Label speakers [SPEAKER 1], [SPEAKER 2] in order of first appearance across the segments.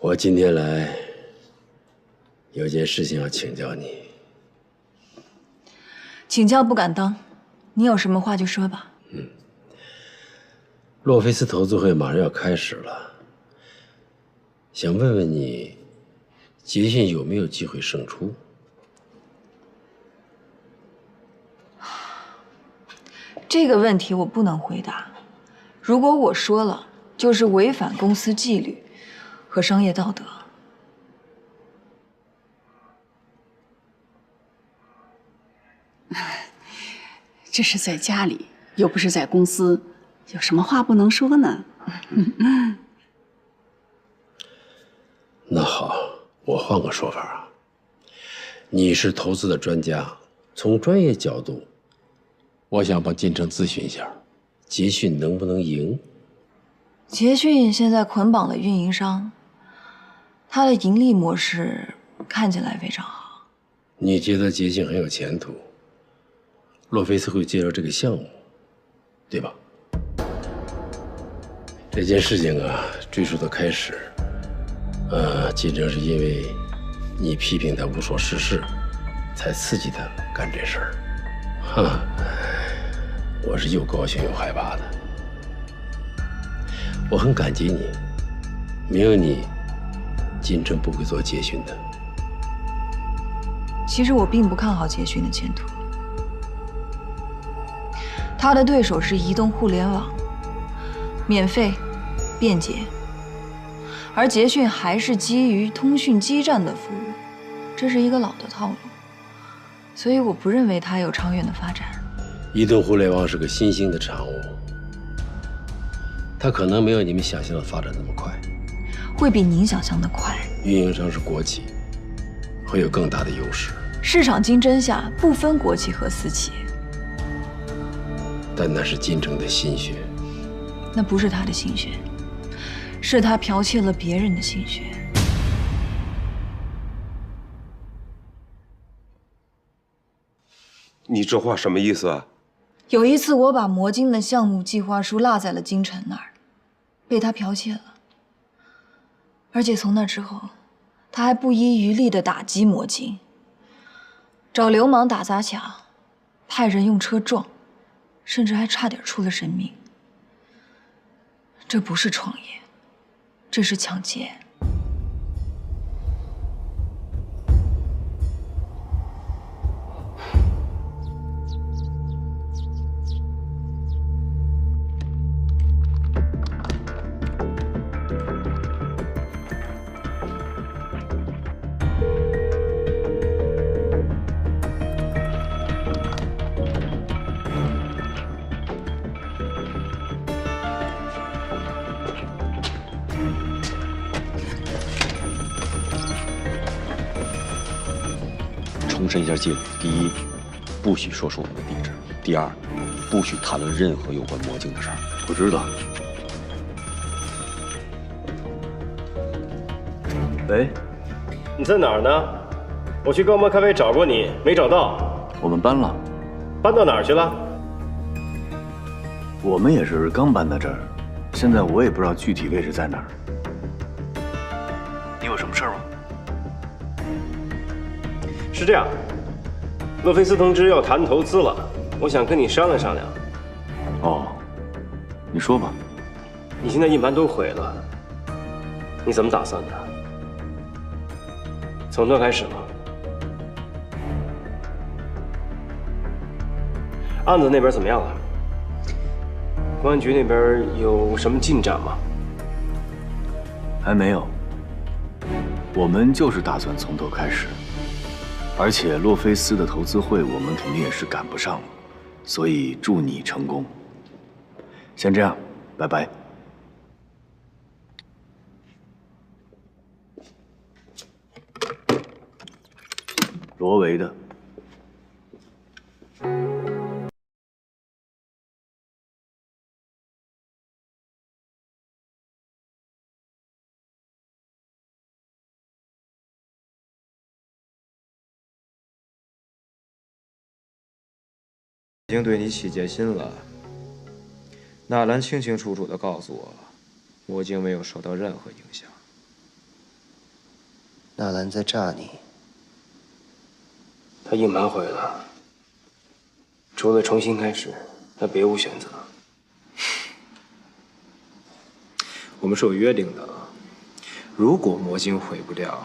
[SPEAKER 1] 我今天来，有件事情要请教你。
[SPEAKER 2] 请教不敢当，你有什么话就说吧。
[SPEAKER 1] 洛菲斯投资会马上要开始了，想问问你，捷讯有没有机会胜出？
[SPEAKER 2] 这个问题我不能回答。如果我说了，就是违反公司纪律和商业道德。
[SPEAKER 3] 这是在家里，又不是在公司，有什么话不能说呢？
[SPEAKER 1] 那好，我换个说法啊。你是投资的专家，从专业角度，我想帮金城咨询一下，捷讯能不能赢？
[SPEAKER 2] 捷讯现在捆绑了运营商，它的盈利模式看起来非常好。
[SPEAKER 1] 你觉得捷讯很有前途？洛菲斯会介入这个项目，对吧？这件事情啊，追溯到开始，金城是因为你批评他无所事事，才刺激他干这事儿。哈，我是又高兴又害怕的。我很感激你，没有你，金城不会做捷讯的。
[SPEAKER 2] 其实我并不看好捷讯的前途。他的对手是移动互联网，免费、便捷，而捷讯还是基于通讯基站的服务，这是一个老的套路，所以我不认为它有长远的发展。
[SPEAKER 1] 移动互联网是个新兴的产物，它可能没有你们想象的发展那么快，
[SPEAKER 2] 会比您想象的快。
[SPEAKER 1] 运营商是国企，会有更大的优势。
[SPEAKER 2] 市场竞争下不分国企和私企。
[SPEAKER 1] 但那是金城的心血，
[SPEAKER 2] 那不是他的心血，是他剽窃了别人的心血。
[SPEAKER 4] 你这话什么意思啊？
[SPEAKER 2] 有一次，我把魔晶的项目计划书落在了金城那儿，被他剽窃了。而且从那之后，他还不遗余力地打击魔晶，找流氓打砸抢，派人用车撞。甚至还差点出了人命。这不是创业，这是抢劫。
[SPEAKER 5] 重申一下纪律：第一，不许说出我们的地址；第二，不许谈论任何有关魔镜的事儿。
[SPEAKER 6] 我知道。喂，
[SPEAKER 7] 你在哪儿呢？我去高猫咖啡找过你，没找到。
[SPEAKER 6] 我们搬了。
[SPEAKER 7] 搬到哪儿去了？
[SPEAKER 6] 我们也是刚搬到这儿，现在我也不知道具体位置在哪儿。你有什么事儿吗？
[SPEAKER 7] 是这样，洛菲斯通知要谈投资了，我想跟你商量商量。
[SPEAKER 6] 哦，你说吧。
[SPEAKER 7] 你现在硬盘都毁了，你怎么打算的？从头开始吗？案子那边怎么样了？公安局那边有什么进展吗？
[SPEAKER 6] 还没有。我们就是打算从头开始。而且洛菲斯的投资会，我们肯定也是赶不上了，所以祝你成功。先这样，拜拜。罗维的。
[SPEAKER 8] 已经对你起戒心了。纳兰清清楚楚地告诉我，魔晶没有受到任何影响。
[SPEAKER 4] 纳兰在诈你。
[SPEAKER 7] 他硬盘毁了，除了重新开始，他别无选择。
[SPEAKER 8] 我们是有约定的，如果魔晶毁不掉，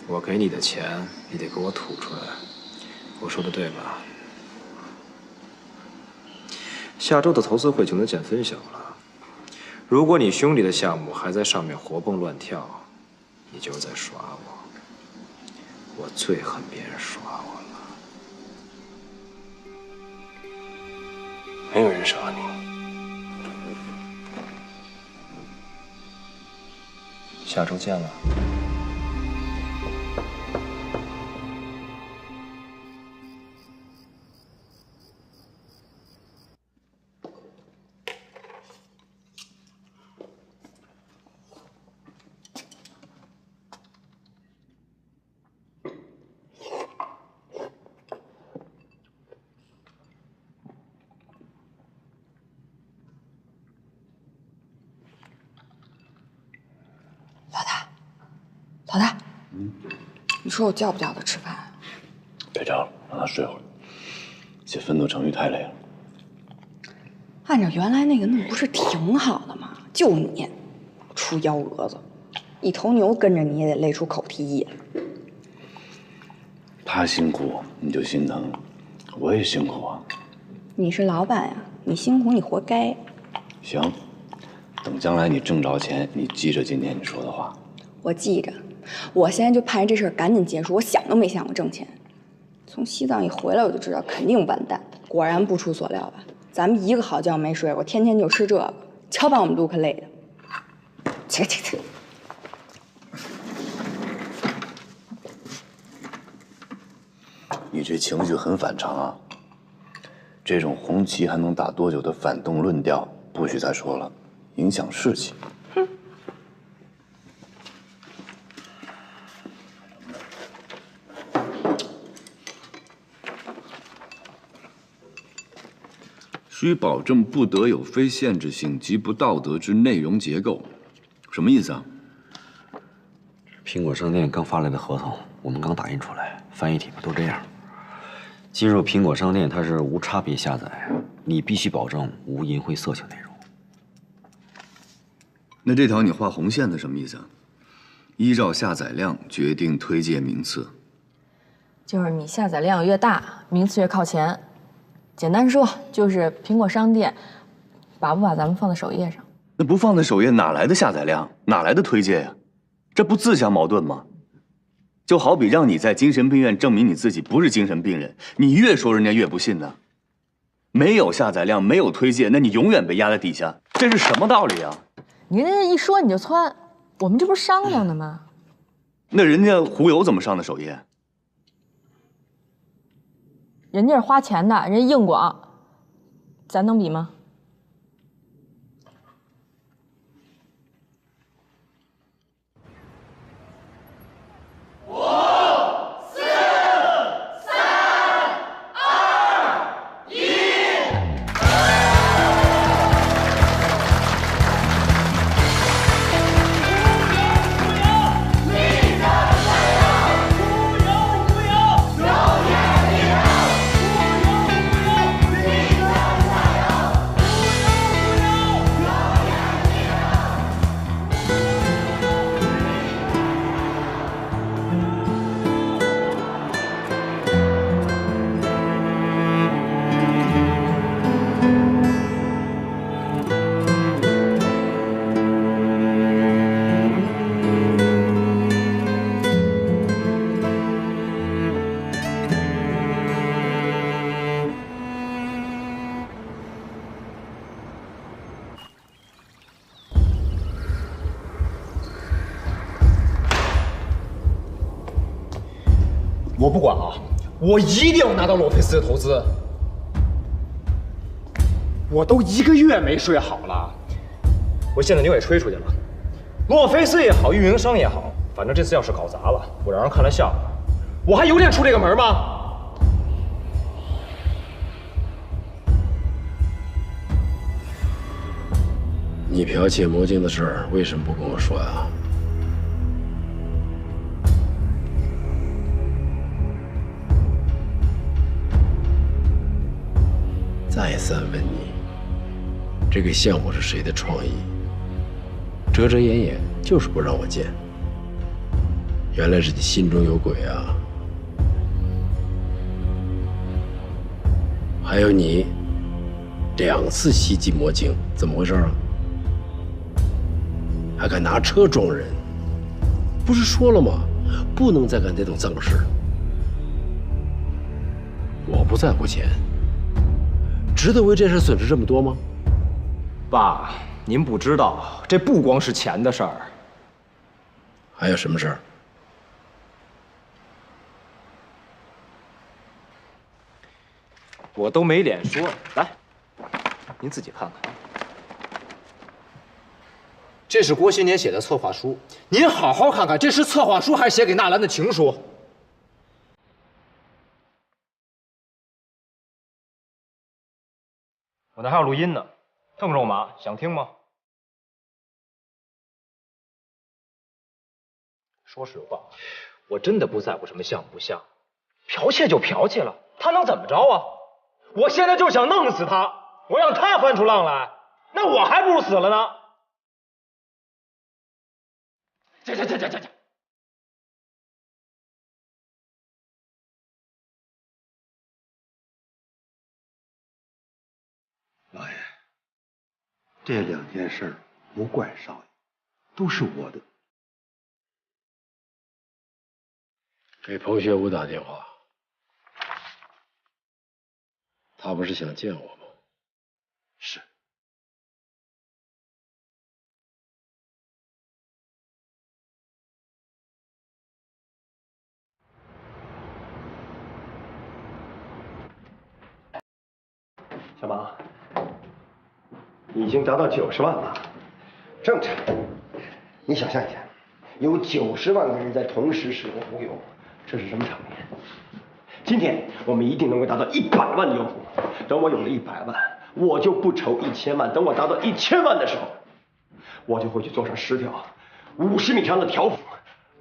[SPEAKER 8] 我给你的钱你得给我吐出来。我说的对吧？下周的投资会就能见分晓了。如果你兄弟的项目还在上面活蹦乱跳，你就是在耍我。我最恨别人耍我了。
[SPEAKER 7] 没有人耍你。
[SPEAKER 8] 下周见了。
[SPEAKER 3] 老大，你说我叫不叫他吃饭？
[SPEAKER 6] 别叫了，让他睡会儿。写愤怒程序太累了。
[SPEAKER 3] 按照原来那个弄不是挺好的吗？就你出幺蛾子，一头牛跟着你也得累出口蹄疫来。
[SPEAKER 6] 他辛苦你就心疼，我也辛苦啊。
[SPEAKER 3] 你是老板呀，你辛苦你活该。
[SPEAKER 6] 行，等将来你挣着钱，你记着今天你说的话。
[SPEAKER 3] 我记着，我现在就盼着这事儿赶紧结束。我想都没想过挣钱。从西藏一回来，我就知道肯定完蛋。果然不出所料吧，咱们一个好觉没睡过，天天就吃这个，瞧把我们卢克累的。去。
[SPEAKER 6] 你这情绪很反常啊！这种红旗还能打多久的反动论调，不许再说了，影响士气。哼！需保证不得有非限制性及不道德之内容结构，什么意思啊？
[SPEAKER 5] 苹果商店刚发来的合同，我们刚打印出来，翻译体不都这样？进入苹果商店，它是无差别下载，你必须保证无淫秽色情内容。
[SPEAKER 6] 那这条你画红线的什么意思啊？依照下载量决定推荐名次，
[SPEAKER 2] 就是你下载量越大，名次越靠前。简单说，就是苹果商店把不把咱们放在首页上？
[SPEAKER 6] 那不放在首页哪来的下载量？哪来的推荐呀？这不自相矛盾吗？就好比让你在精神病院证明你自己不是精神病人，你越说人家越不信呢。没有下载量，没有推荐，那你永远被压在底下，这是什么道理啊？
[SPEAKER 2] 你人家一说你就窜，我们这不是商量的吗？
[SPEAKER 6] 那人家胡友怎么上的首页？
[SPEAKER 2] 人家是花钱的，人家硬广，咱能比吗？
[SPEAKER 9] 我不管啊，我一定要拿到洛菲斯的投资。我都1个月没睡好了，我现在牛也吹出去了。洛菲斯也好，运营商也好，反正这次要是搞砸了，我让人看了笑话，我还有脸出这个门吗？
[SPEAKER 1] 你剽窃魔晶的事儿为什么不跟我说呀？再三问你，这个项目是谁的创意？遮遮掩掩，就是不让我见。原来是你心中有鬼啊！还有你2次袭击魔晶，怎么回事啊？还敢拿车撞人？不是说了吗？不能再干这种脏事。我不在乎钱，值得为这事损失这么多吗？
[SPEAKER 9] 爸，您不知道，这不光是钱的事儿，
[SPEAKER 1] 还有什么事儿？
[SPEAKER 9] 我都没脸说。来，您自己看看，这是郭新年写的策划书，您好好看看，这是策划书还是写给纳兰的情书？我那还有录音呢，特么肉麻，想听吗？说实话，我真的不在乎什么像不像，剽窃就剽窃了，他能怎么着啊？我现在就想弄死他，我让他翻出浪来，那我还不如死了呢。这！
[SPEAKER 4] 老爷，这2件事不怪少爷，都是我的。
[SPEAKER 1] 给彭学武打电话，他不是想见我吗？
[SPEAKER 4] 是。
[SPEAKER 10] 小马，你已经达到90万了，正常。你想象一下，有90万个人在同时使用忽悠，这是什么场面？今天我们一定能够达到100万的用户。等我有了100万，我就不愁1000万。等我达到1000万的时候，我就会去做上10条50米长的条幅。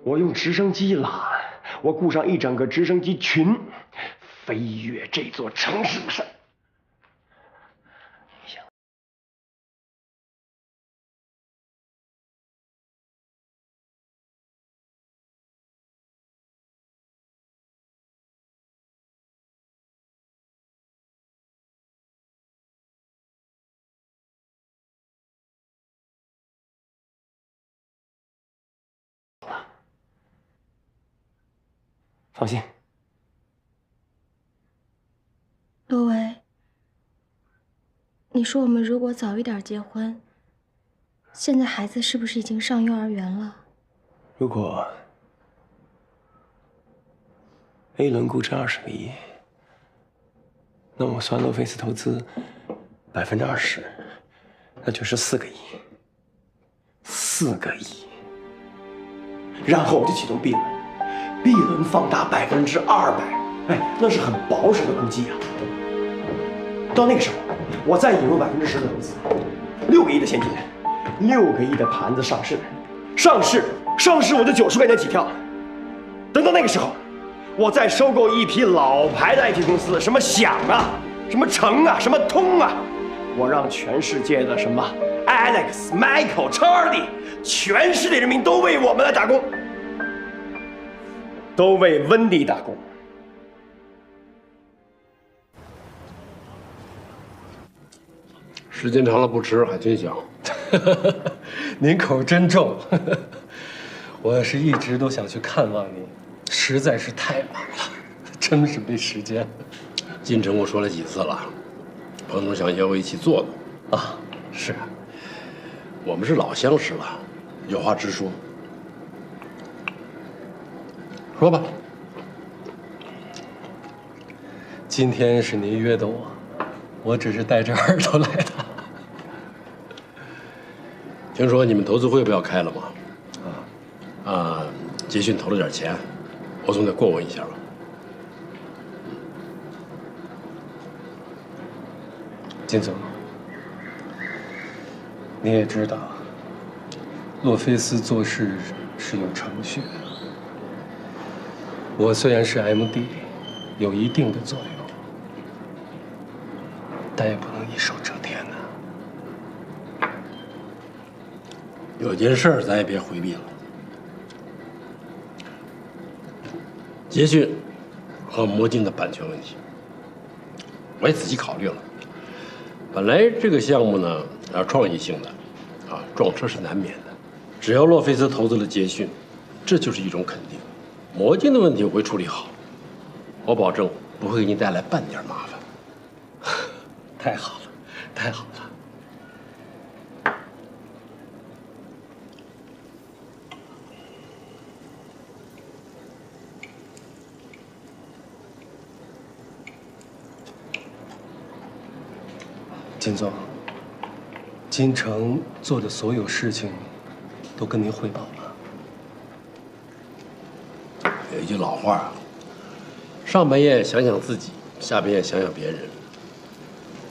[SPEAKER 10] 我用直升机拉，我雇上一整个直升机群，飞越这座城市的山。放心，
[SPEAKER 11] 罗维，你说我们如果早一点结婚，现在孩子是不是已经上幼儿园了？
[SPEAKER 10] 如果 A 轮估值20个亿，那我算洛菲斯投资20%，那就是4个亿，4个亿。然后我就启动 B 轮，B 轮放大200%，哎，那是很保守的估计啊。到那个时候，我再引入10%的投资，6个亿的现金，6个亿的盘子上市，上市我就90块钱起跳。等到那个时候，我再收购一批老牌的 IT 公司，什么响啊，什么成啊，什么通啊，我让全世界的什么 Alex、Michael、Charlie， 全世界人民都为我们来打工，都为温迪打工。
[SPEAKER 1] 时间长了不吃还真香。
[SPEAKER 12] 您口真重，我是一直都想去看望您，实在是太忙了，真是没时间。
[SPEAKER 1] 金城我说了几次了，彭总想约我一起做的
[SPEAKER 12] 啊，是啊，
[SPEAKER 1] 我们是老相识了，有话直说。说吧。
[SPEAKER 12] 今天是您约的我，我只是带着耳朵来的。
[SPEAKER 1] 听说你们投资会不要开了吗？杰讯投了点钱，我总得过问一下吧。
[SPEAKER 12] 金总，你也知道，洛菲斯做事是有程序的。我虽然是 MD，有一定的作用，但也不能一手遮天呐。
[SPEAKER 1] 有件事儿咱也别回避了。捷讯和魔镜的版权问题，我也仔细考虑了。本来这个项目呢，创意性的，撞车是难免的。只要洛菲斯投资了捷讯，这就是一种肯定。魔镜的问题我会处理好，我保证不会给你带来半点麻烦。
[SPEAKER 12] 太好了，太好了。金总，金城做的所有事情都跟您汇报了。
[SPEAKER 1] 有一句老话，上半夜想想自己，下半夜想想别人。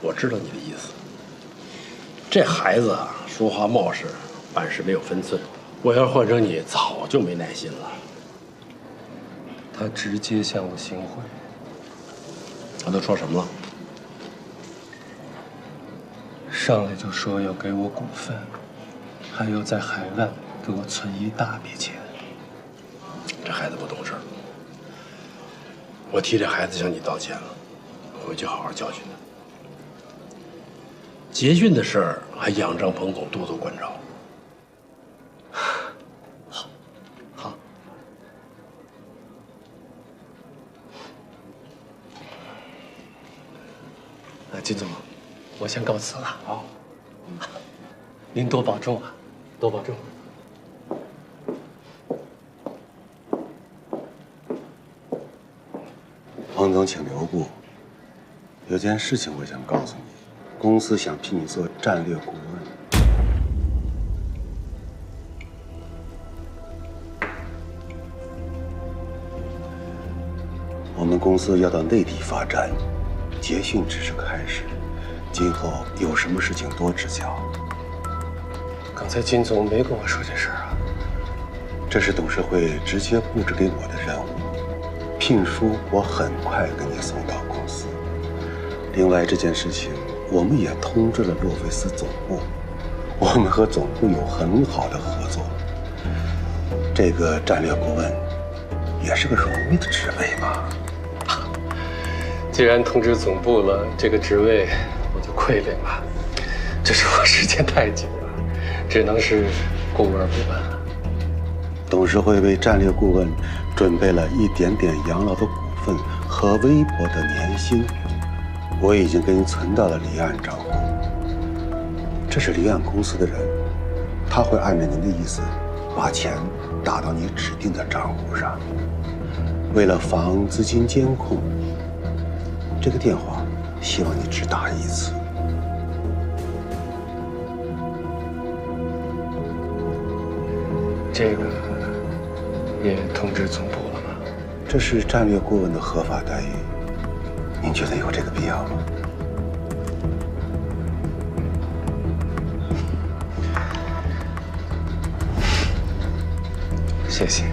[SPEAKER 1] 我知道你的意思。这孩子啊，说话冒失，办事没有分寸。我要换成你，早就没耐心了。
[SPEAKER 12] 他直接向我行贿。
[SPEAKER 1] 他都说什么了？
[SPEAKER 12] 上来就说要给我股份，还要在海外给我存一大笔钱。
[SPEAKER 1] 这孩子不懂事儿，我替这孩子向你道歉了，回去好好教训他。捷讯的事儿还仰仗彭总多多关照。
[SPEAKER 12] 好。那金总，我先告辞了。
[SPEAKER 1] 好，
[SPEAKER 12] 您多保重啊，多保重。
[SPEAKER 4] 彭总，请留步。有件事情我想告诉你，公司想聘你做战略顾问。我们公司要到内地发展，捷讯只是开始，今后有什么事情多指教。
[SPEAKER 12] 刚才金总没跟我说这事儿啊。
[SPEAKER 4] 这是董事会直接布置给我的任务。聘书我很快给你送到公司。另外这件事情，我们也通知了洛菲斯总部，我们和总部有很好的合作。这个战略顾问也是个荣誉的职位嘛。
[SPEAKER 12] 既然通知总部了，这个职位我就亏领了。只是我时间太紧了，只能是顾而不问了。
[SPEAKER 4] 董事会为战略顾问准备了一点点养老的股份和微薄的年薪，我已经给你存到了离岸账户。这是离岸公司的人，他会按照您的意思把钱打到你指定的账户上。为了防资金监控，这个电话希望你只打一次。
[SPEAKER 12] 这个也通知总部了吗？
[SPEAKER 4] 这是战略顾问的合法待遇，您觉得有这个必要吗？
[SPEAKER 12] 谢谢。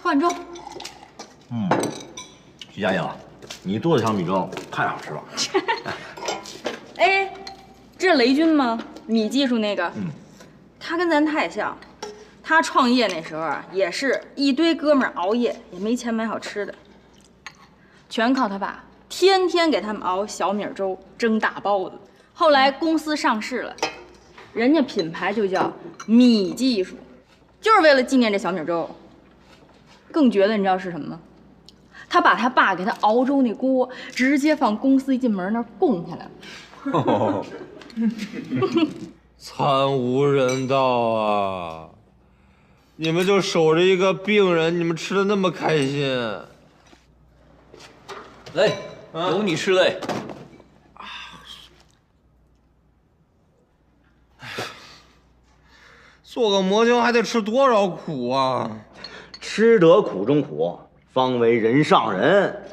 [SPEAKER 3] 换粥。
[SPEAKER 5] 徐佳莹，你做的小米粥太好吃了。
[SPEAKER 3] 哎，这是雷军吗？米技术那个。他跟咱太像。他创业那时候啊，也是一堆哥们儿熬夜，也没钱买好吃的，全靠他爸天天给他们熬小米粥、蒸大包子。后来公司上市了，人家品牌就叫米技术，就是为了纪念这小米粥。更绝的，你知道是什么吗？他把他爸给他熬粥那锅直接放公司一进门那儿供下来了。
[SPEAKER 13] 惨无人道啊！你们就守着一个病人，你们吃的那么开心。
[SPEAKER 5] 来，有你吃嘞。
[SPEAKER 13] 做个魔晶还得吃多少苦啊！
[SPEAKER 5] 吃得苦中苦，方为人上人。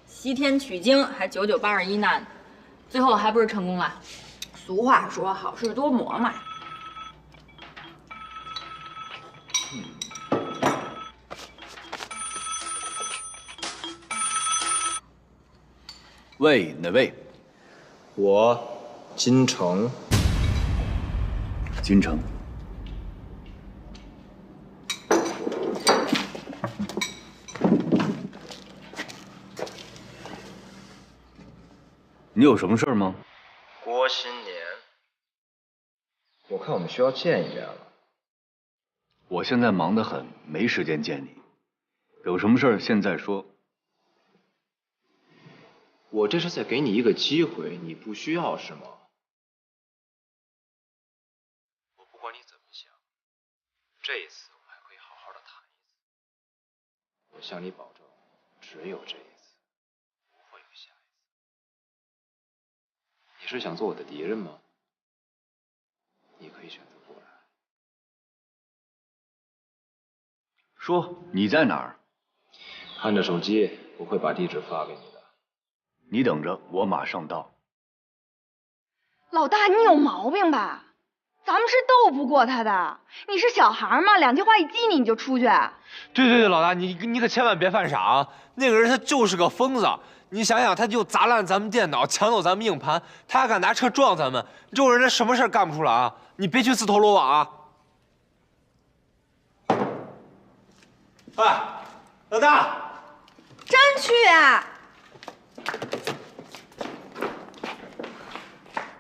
[SPEAKER 3] 西天取经还9981难，最后还不是成功了？俗话说，好事多磨嘛。
[SPEAKER 6] 喂，哪位？
[SPEAKER 8] 我，金城。
[SPEAKER 6] 金城。你有什么事儿吗？
[SPEAKER 8] 郭新年，我看我们需要见一面了。
[SPEAKER 6] 我现在忙得很，没时间见你。有什么事儿现在说。
[SPEAKER 8] 我这是在给你一个机会，你不需要是吗？我不管你怎么想，这一次我们还可以好好的谈一次。我向你保证，只有这一次，不会有下一次。你是想做我的敌人吗？你可以选择不来。
[SPEAKER 6] 说你在哪儿？
[SPEAKER 8] 看着手机，我会把地址发给你的。
[SPEAKER 6] 你等着，我马上到。
[SPEAKER 14] 老大，你有毛病吧？咱们是斗不过他的。你是小孩吗？两句话一激你就出去。
[SPEAKER 13] 对，老大，你可千万别犯傻啊！那个人他就是个疯子。你想想，他就砸烂咱们电脑，抢走咱们硬盘，他还敢拿车撞咱们，这种人他什么事干不出来啊？你别去自投罗网啊！哎，老大，
[SPEAKER 14] 真去啊！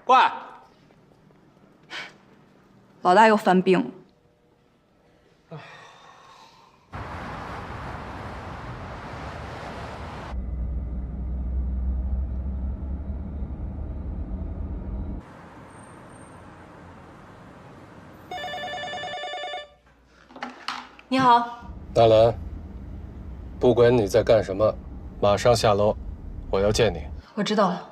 [SPEAKER 13] 喂，
[SPEAKER 3] 老大又犯病了。
[SPEAKER 2] 你好，
[SPEAKER 12] 纳兰，不管你在干什么，马上下楼，我要见你。
[SPEAKER 2] 我知道了。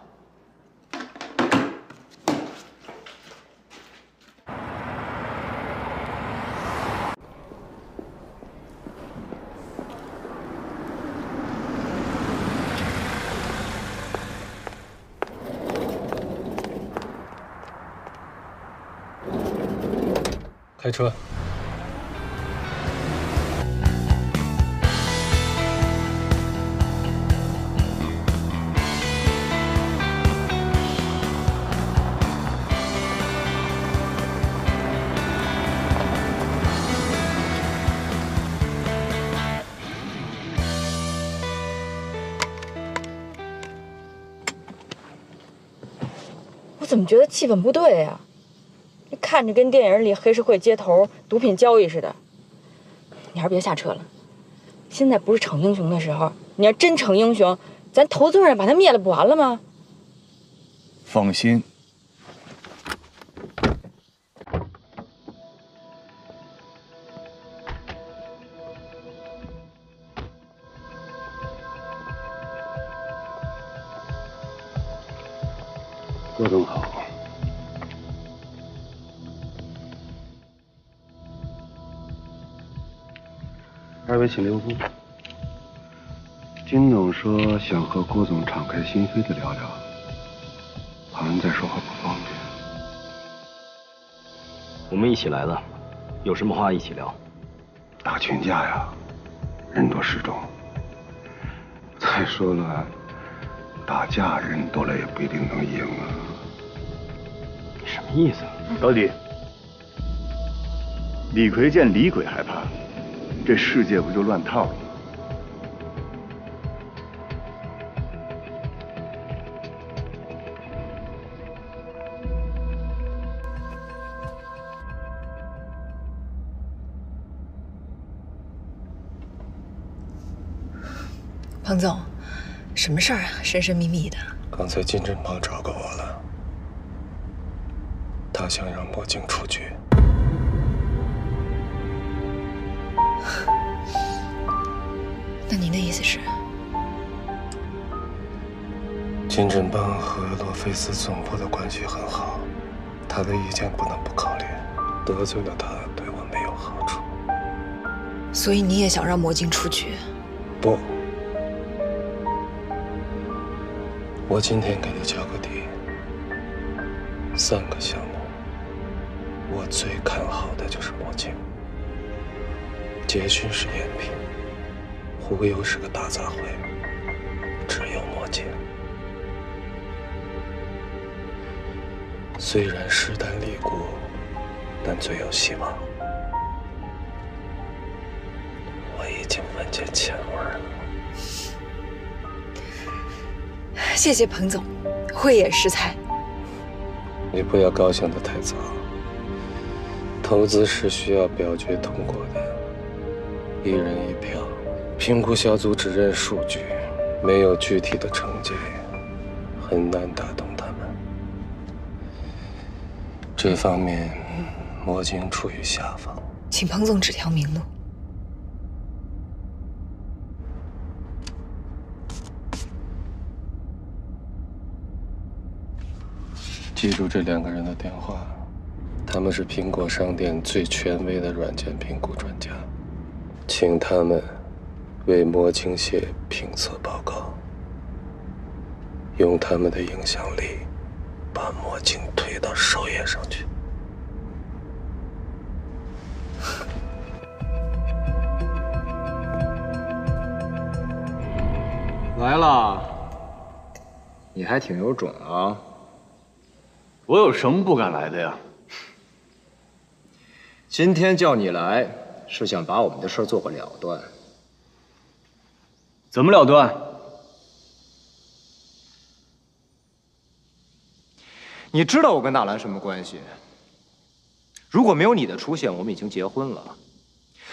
[SPEAKER 12] 开车。
[SPEAKER 3] 我怎么觉得气氛不对呀？看着跟电影里黑社会接头、毒品交易似的。你还是别下车了，现在不是逞英雄的时候。你要真逞英雄，咱投资人把他灭了，不完了吗？
[SPEAKER 6] 放心。
[SPEAKER 4] 郭总好。二位请留步。金总说想和郭总敞开心扉的聊聊，好像在说话不方便。
[SPEAKER 5] 我们一起来了，有什么话一起聊。
[SPEAKER 4] 打群架呀，人多势众。再说了，打架人多了也不一定能赢啊。
[SPEAKER 5] 你什么意思？
[SPEAKER 6] 老李，李逵见李鬼害怕，这世界不就乱套了吗？
[SPEAKER 2] 彭总，什么事儿啊？神神秘秘的。
[SPEAKER 12] 刚才金振邦找过我了，他想让魔镜出局。
[SPEAKER 2] 那你的意思是？
[SPEAKER 12] 金振邦和洛菲斯总部的关系很好，他的意见不能不考虑，得罪了他对我没有好处。
[SPEAKER 2] 所以你也想让魔镜出局？
[SPEAKER 12] 不，我今天给你交个底，3个项目，我最看好的就是魔镜。杰勋是赝品，忽悠是个大杂烩，只有魔镜。虽然势单力孤，但最有希望。我已经闻见钱味儿了。
[SPEAKER 2] 谢谢彭总，慧眼识才。
[SPEAKER 12] 你不要高兴得太早。投资是需要表决通过的，1人1票。评估小组只认数据，没有具体的成绩，很难打动他们。这方面，魔镜处于下风。
[SPEAKER 2] 请彭总指条明路。
[SPEAKER 12] 记住这2个人的电话，他们是苹果商店最权威的软件评估专家，请他们为魔镜写评测报告，用他们的影响力把魔镜推到首页上去。
[SPEAKER 8] 来了，你还挺有种啊！
[SPEAKER 6] 我有什么不敢来的呀？
[SPEAKER 8] 今天叫你来，是想把我们的事儿做个了断。
[SPEAKER 6] 怎么了断？
[SPEAKER 8] 你知道我跟纳兰什么关系？如果没有你的出现，我们已经结婚了。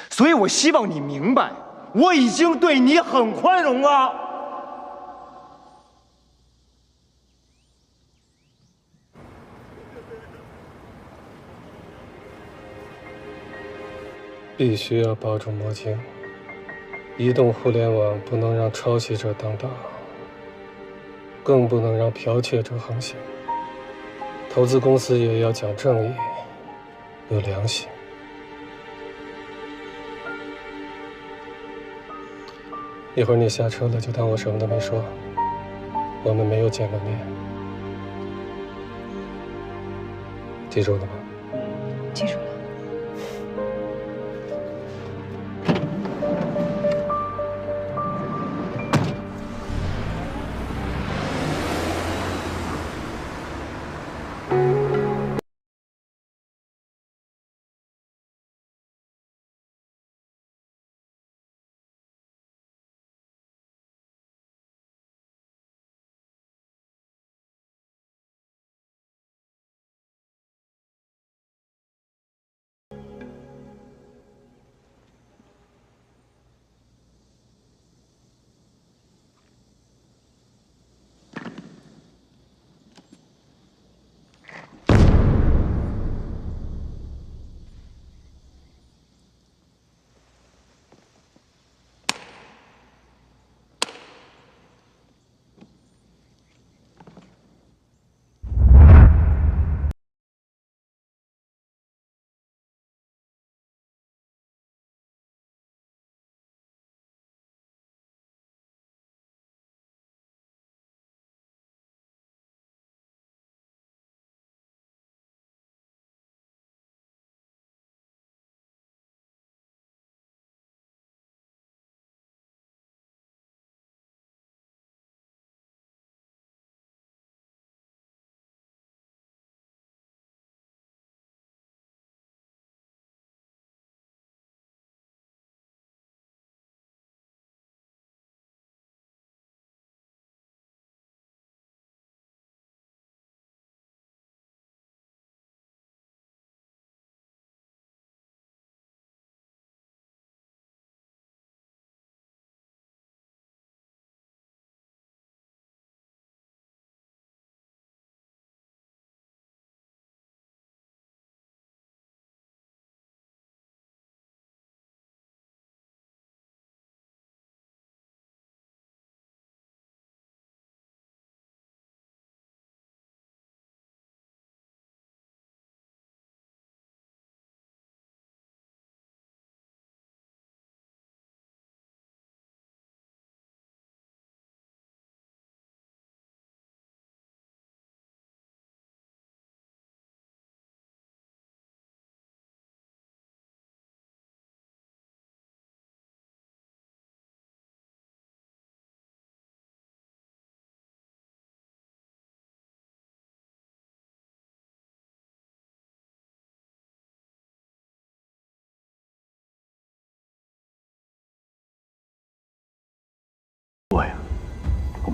[SPEAKER 8] 所以我希望你明白，我已经对你很宽容了。
[SPEAKER 12] 必须要保住魔镜。移动互联网不能让抄袭者当道，更不能让剽窃者横行。投资公司也要讲正义，有良心。一会儿你下车了，就当我什么都没说。我们没有见过面，记住了吗？
[SPEAKER 2] 记住了。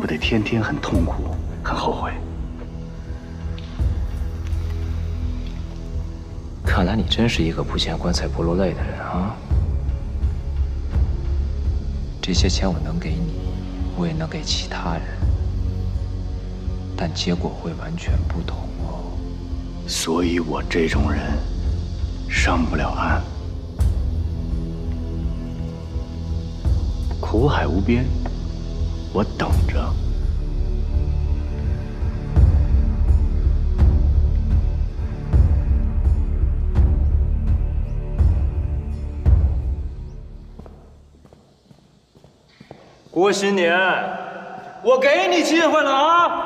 [SPEAKER 6] 得天天很痛苦，很后悔。
[SPEAKER 8] 看来你真是一个不见棺材不落泪的人啊！这些钱我能给你，我也能给其他人，但结果会完全不同哦。
[SPEAKER 6] 所以我这种人上不了岸。苦海无边，我等着。
[SPEAKER 9] 过新年，我给你机会了啊！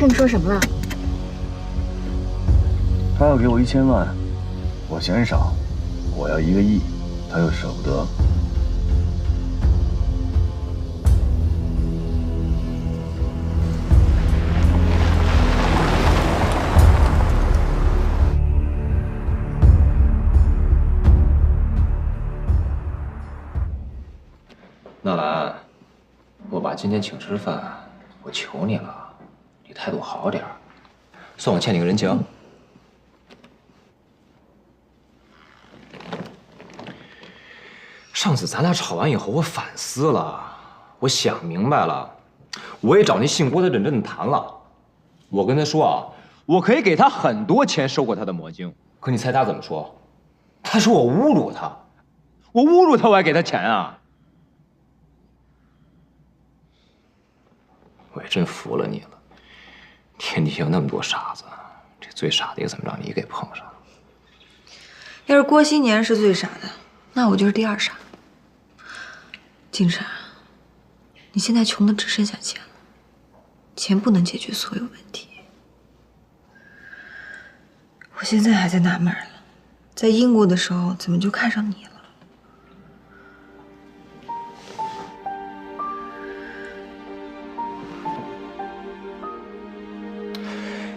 [SPEAKER 11] 跟你说什么了？
[SPEAKER 6] 他要给我1000万，我嫌少，我要1个亿，他又舍不得。
[SPEAKER 8] 纳兰，我爸今天请吃饭，我求你了。你态度好点，算我欠你个人情。上次咱俩吵完以后，我反思了，我想明白了，我也找那姓郭的认真的谈了。我跟他说啊，我可以给他很多钱收过他的魔晶，可你猜他怎么说？他说我侮辱他，我侮辱他，我还给他钱啊！我也真服了你了。天底下有那么多傻子，这最傻的也怎么让你给碰上了？
[SPEAKER 2] 要是郭新年是最傻的，那我就是第2傻。金晨，你现在穷的只剩下钱了，钱不能解决所有问题。我现在还在纳闷了，在英国的时候怎么就看上你了？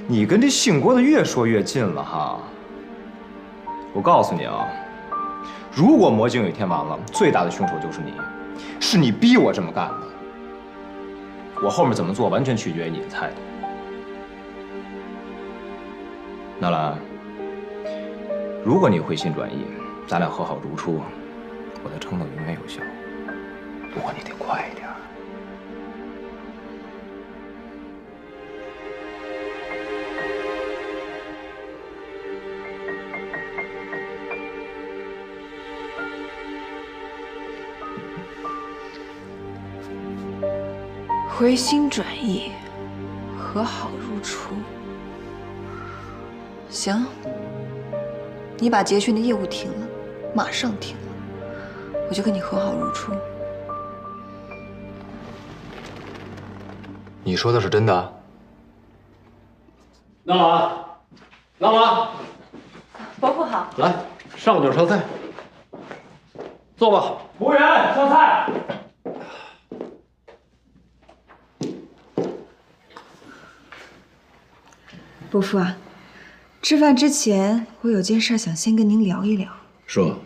[SPEAKER 8] 你跟这姓郭的越说越近了哈！我告诉你啊，如果魔镜有一天完了，最大的凶手就是你，是你逼我这么干的。我后面怎么做，完全取决于你的态度。纳兰，如果你回心转意，咱俩和好如初，我的承诺永远有效。不过你得快一点。
[SPEAKER 2] 回心转意，和好如初。行，你把捷讯的业务停了，马上停了，我就跟你和好如初。
[SPEAKER 8] 你说的是真的？
[SPEAKER 1] 纳兰，纳兰，
[SPEAKER 2] 伯父好。
[SPEAKER 1] 来，上酒上菜，坐吧。
[SPEAKER 9] 服务员，上菜。
[SPEAKER 2] 伯父啊，吃饭之前我有件事想先跟您聊一聊。
[SPEAKER 1] 说。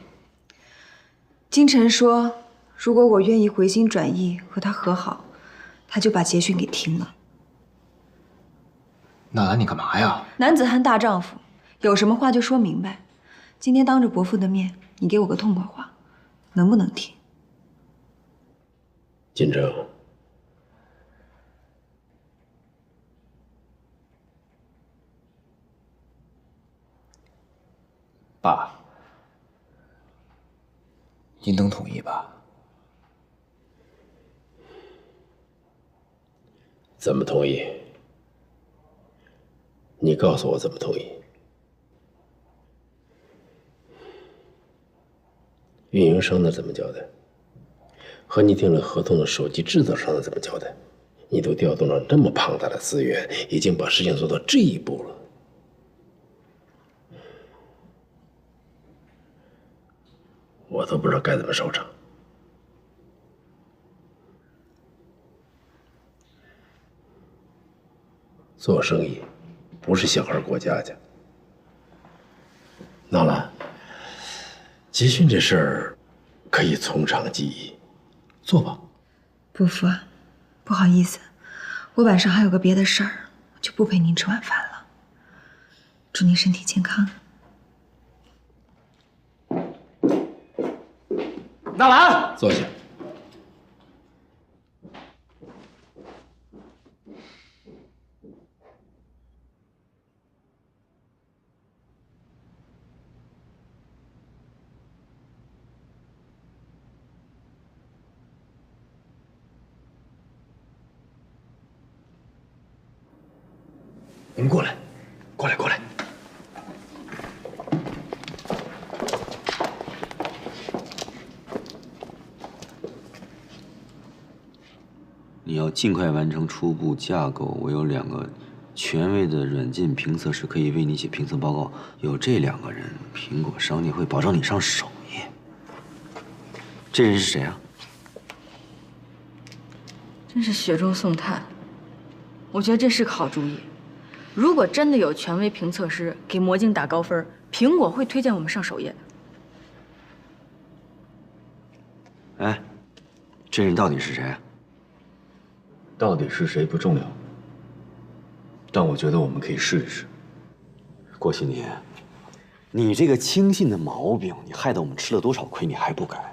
[SPEAKER 2] 金晨说，如果我愿意回心转意和他和好，他就把捷讯给停了。
[SPEAKER 8] 纳兰，你干嘛呀？
[SPEAKER 2] 男子汉大丈夫，有什么话就说明白。今天当着伯父的面，你给我个痛快话，能不能听？
[SPEAKER 1] 金城。
[SPEAKER 8] 爸，您能同意吧？
[SPEAKER 1] 怎么同意？你告诉我怎么同意。运营商那怎么交代？和你订了合同的手机制造商那怎么交代？你都调动了这么庞大的资源，已经把事情做到这一步了。我都不知道该怎么收场。做生意不是小孩过家家。闹了，集训这事儿可以从长计议，做吧。
[SPEAKER 2] 伯父啊，不好意思，我晚上还有个别的事儿，就不陪您吃晚饭了。祝您身体健康。
[SPEAKER 9] 纳兰，
[SPEAKER 1] 坐下。
[SPEAKER 6] 你们过来，过来，过来。
[SPEAKER 5] 你要尽快完成初步架构。我有2个权威的软件评测师可以为你写评测报告。有这2个人，苹果商店会保证你上首页。这人是谁啊？
[SPEAKER 15] 真是雪中送炭。我觉得这是个好主意。如果真的有权威评测师给魔镜打高分，苹果会推荐我们上首页
[SPEAKER 5] 的。哎，这人到底是谁？
[SPEAKER 6] 到底是谁不重要，但我觉得我们可以试一试。
[SPEAKER 5] 郭新年，你这个轻信的毛病，你害得我们吃了多少亏，你还不改？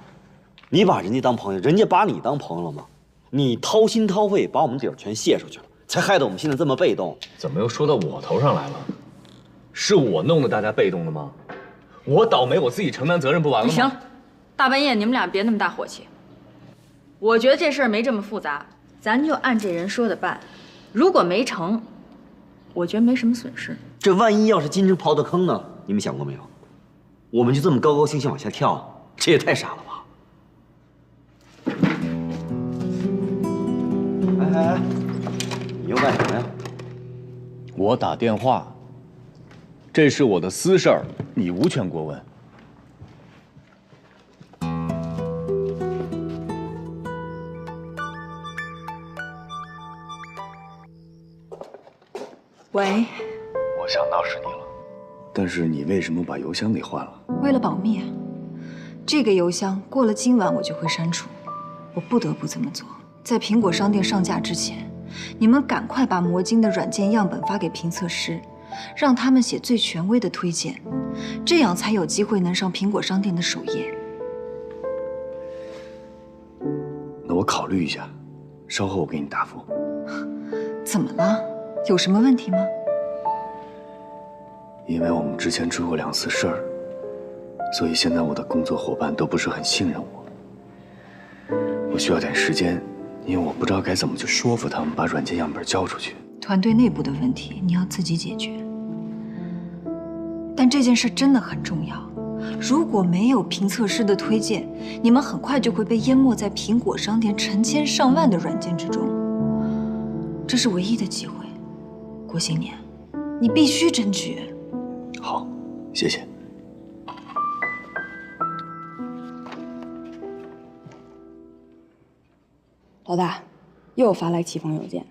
[SPEAKER 5] 你把人家当朋友，人家把你当朋友了吗？你掏心掏肺把我们底儿全卸出去了，才害得我们现在这么被动。
[SPEAKER 6] 怎么又说到我头上来了？是我弄得大家被动的吗？我倒霉，我自己承担责任不完了吗？
[SPEAKER 15] 行，大半夜你们俩别那么大火气。我觉得这事儿没这么复杂，咱就按这人说的办。如果没成，我觉得没什么损失。
[SPEAKER 5] 这万一要是金针刨的坑呢？你们想过没有？我们就这么高高兴兴往下跳，这也太傻了吧！哎，你又干什么呀？
[SPEAKER 6] 我打电话，这是我的私事儿，你无权过问。
[SPEAKER 2] 喂，
[SPEAKER 6] 我想到是你了，但是你为什么把邮箱给换了？
[SPEAKER 2] 为了保密啊，这个邮箱过了今晚我就会删除，我不得不这么做。在苹果商店上架之前，你们赶快把魔晶的软件样本发给评测师，让他们写最权威的推荐，这样才有机会能上苹果商店的首页。
[SPEAKER 6] 那我考虑一下，稍后我给你答复。
[SPEAKER 2] 怎么了？有什么问题吗？
[SPEAKER 6] 因为我们之前出过2次事儿，所以现在我的工作伙伴都不是很信任我。我需要点时间，因为我不知道该怎么去说服他们把软件样本交出去。
[SPEAKER 2] 团队内部的问题你要自己解决，但这件事真的很重要。如果没有评测师的推荐，你们很快就会被淹没在苹果商店成千上万的软件之中。这是唯一的机会，郭新年，你必须争取。
[SPEAKER 6] 好，谢谢。
[SPEAKER 3] 老大，又发来启封邮件，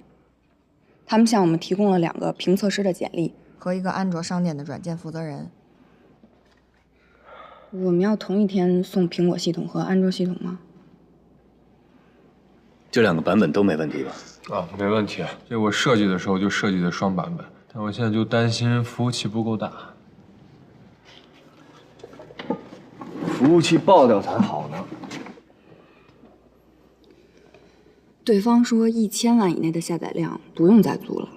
[SPEAKER 3] 他们向我们提供了2个评测师的简历和一个安卓商店的软件负责人。我们要同一天送苹果系统和安卓系统吗？
[SPEAKER 6] 这2个版本都没问题吧？
[SPEAKER 13] 啊，没问题。这我设计的时候就设计的双版本，但我现在就担心服务器不够大。
[SPEAKER 6] 服务器爆掉才好呢。
[SPEAKER 3] 对方说1000万以内的下载量不用再租了。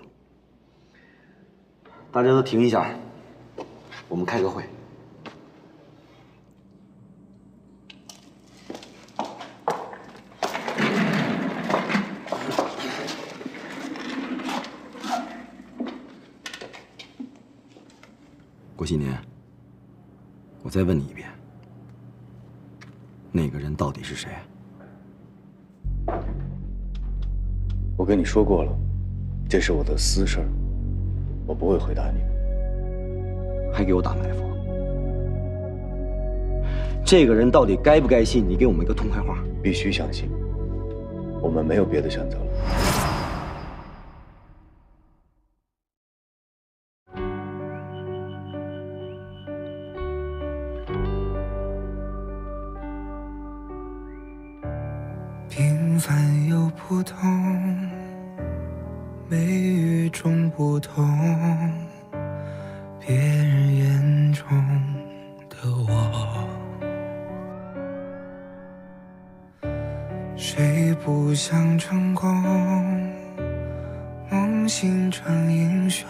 [SPEAKER 5] 大家都停一下，我们开个会。郭新年，我再问你一遍，那个人到底是谁？
[SPEAKER 6] 我跟你说过了，这是我的私事儿，我不会回答你。
[SPEAKER 5] 还给我打埋伏？这个人到底该不该信？你给我们一个痛快话。
[SPEAKER 6] 必须相信，我们没有别的选择了。
[SPEAKER 16] 平凡又普通，美与众不同，别人眼中的我，谁不想成功，梦醒成英雄，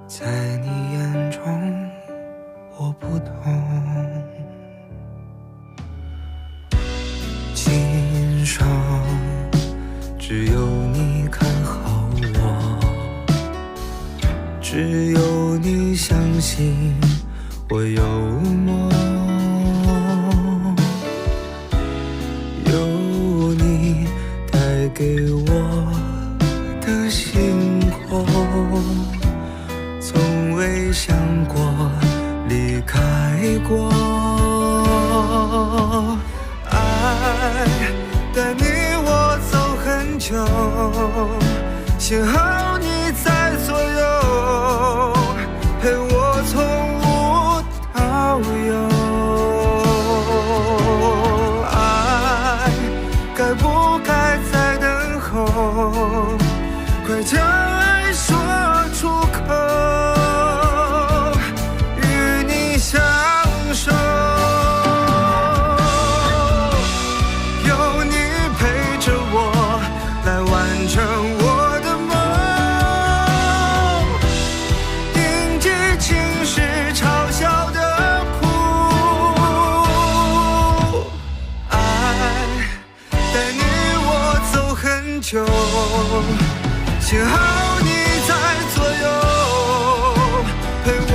[SPEAKER 16] 在你眼中我不同。今生只有你看好我，只有你相信我有梦，有你带给我的星空，从未想过离开过。爱带你我走很久，幸好你在左右，陪我从无到有。爱该不该再等候？快将爱说出口，与你相守。幸好你在左右，陪我。